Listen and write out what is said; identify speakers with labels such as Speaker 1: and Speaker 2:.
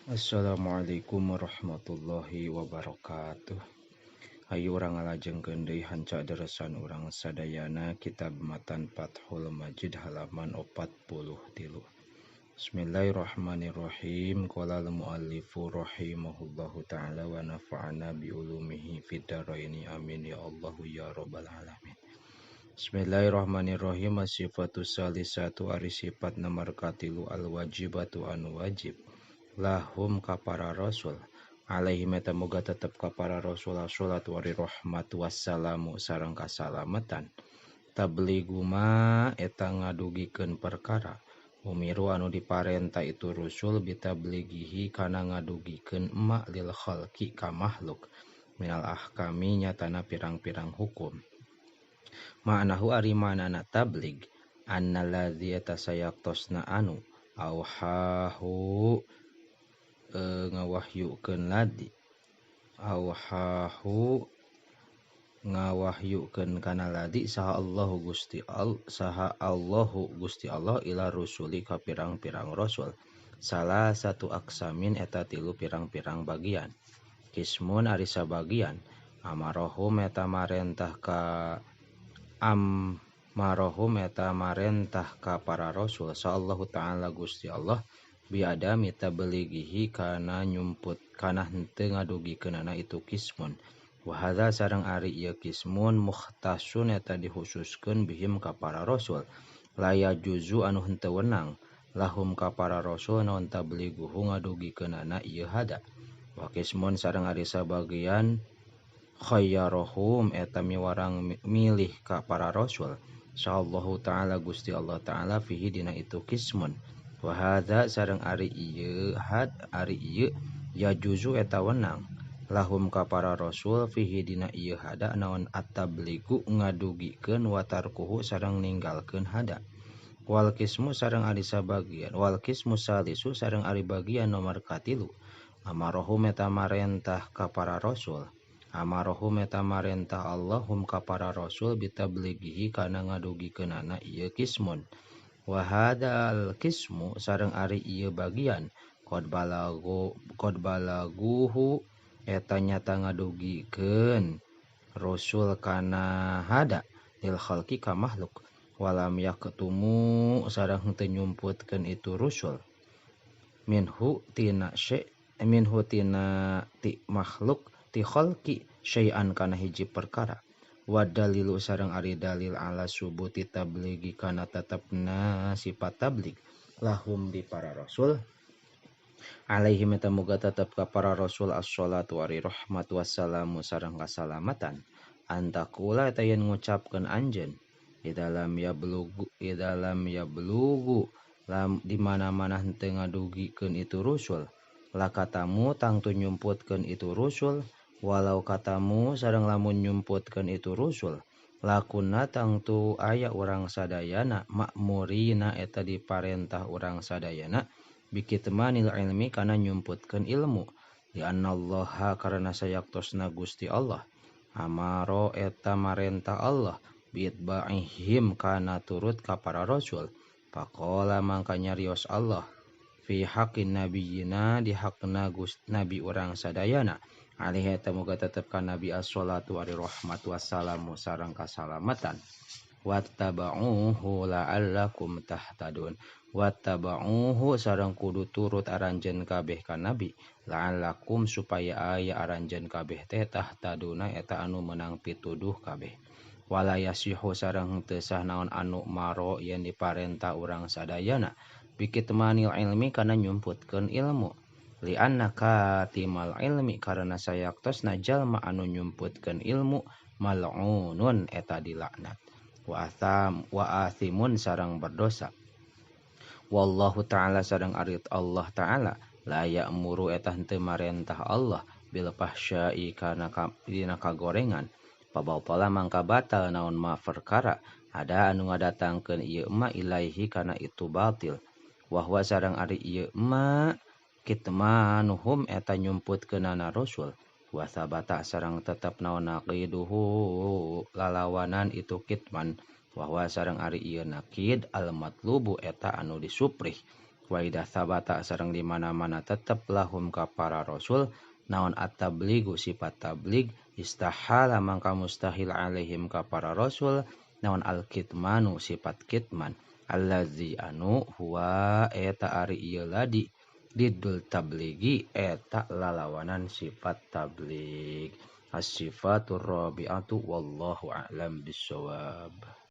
Speaker 1: Assalamualaikum warahmatullahi wabarakatuh. Hayu urang ngalajengkeun deui hanca deresan urang sadayana kitab matan Fathul Majid halaman 43. Bismillahirrahmanirrahim. Qala al-muallifu rahimahullahu ta'ala wa nafa'ana bi ulumihi fid dharaini amin ya Allah ya rabbal alamin. Bismillahirrahmanirrahim. Sifatu salisatu ari sifat nomor katilu al-wajibatu anu wajib lahum ka para rasul alaihi meta moga tetep ka para rasul salatu wari rahmat wassalamu sareng kasalamatan tabliguma eta ngadugikeun perkara umiru anu diparenta itu rasul bitabligihi kana ngadugikeun emak lil khalqi ka makhluk minal ahkami nyatana pirang-pirang hukum ma'nahu ari manana tablig annalladzi eta sayaktosna anu auhahu ngawahyukeun ladi auhahu ngawahyukeun kana ladi saha Allahu Gusti Allah ila rusuli ka pirang-pirang rasul salah satu aksamin eta tilu pirang-pirang bagian kismun ari sabagian amarohum eta marentah ka para rasul sallallahu ta'ala Gusti Allah biada mita belighihi kana nyumput kana henteu ngadugikeunana itu kismun wa hadza sareng ari ieu kismun mukhtasun eta dikhususkeun bihim ka para rasul laya juzu anu henteu wenang lahum ka para rasul naon tablighuhu ngadugikeunana ieu hada wa kismun sareng ari sabagian khayyarohum eta miwarang milih ka para rasul sallallahu ta'ala Gusti Allah ta'ala fihi dina itu kismun wa hadza sareng ari ieu ya juzu eta wenang lahum ka para rasul fihi dina ieu hada naon at-tabligu ngadugikeun wa tarkuhu sareng ninggalkeun hada wal kismu sareng ari sabagian wal kismu salisu sareng ari bagian nomor katilu amarohum eta marentah ka para rasul amarohum eta marentah Allahum ka para rasul bitablighihi kana ngadugikeunana ieu kismun wa hadal kismu sareng ari ieu bagian qad balaguhu eta nyata ngadugikeun rasul kana hada lil khalqi ka makhluk walam yaktumu sareng henteu nyumputkeun itu rasul minhu tina ti makhluk ti khalqi syai'an kana hiji perkara wa dalilu sareng ari dalil ala subuti tablighi kana tetepna sifat tabligh lahum di para rasul alaihi meta muga tetep ka para rasul as-shalatu wari rahmat wassalamu sareng kasalamatan antakula eta yen ngucapkeun anjeun idalam yablugu di mana-mana henteu ngadugikeun itu rasul lakatamu tangtu nyumputkeun itu rasul walau katamu sareng lamun nyumputkeun itu rasul lakunna tangtu aya urang sadayana makmurina eta diparentah urang sadayana bikitmanil ilmi kana nyumputkeun ilmu di annallaha karena sayaktosna Gusti Allah amaro eta marentah Allah biitba'ihim kana turut ka para rasul faqala mangka nyarios Allah fi haqqin nabiyina di hakna nabi urang sadayana alaihi eta muga tetep ka nabi as-shalatu wari rahmat wassalamu sareng kasalamatan wattaba'uhu la'allakum tahtadun wattaba'uhu sareng kudu turut aranjeun kabeh ka nabi la'allakum supaya aya aranjeun kabeh teh tahtaduna eta anu meunang pituduh kabeh wala yasihu sareng teu sah naon anu maro yen diparentah urang sadayana bikitmanil ilmi kana nyumputkeun ilmu li annaka timal ilmi karena sayaktosna jalma anu nyumputkeun ilmu mal'unun eta dilaknat wa athimun sareng berdosa wallahu ta'ala sareng ari Allah ta'ala la ya'muru eta henteu marentah Allah bil fahsya'i kana dina kagorengan pabautala mangka batal naon ma perkara ada anu ngadatangkeun ieu ma ilaihi kana itu batil wahwa sareng ari ieu ma kitmanuhum eta nyumputkeunana rasul wa sabata sareng tetep naon naqiduhu lalawanan itu kitman wahwa sareng ari ieu nakid al matlubu eta anu disuprih Wa idza sabata sareng di mana-mana tetep lahum ka para rasul naon at-tabligu sifat tablig istahala mangka mustahil alaihim ka para rasul naon al-kitmanu sifat kitman allazi anu huwa eta ari ieu ladi didul tabligi eta lalawanan sifat tablig as-sifatur rabi'atu wallahu a'lam bissawab.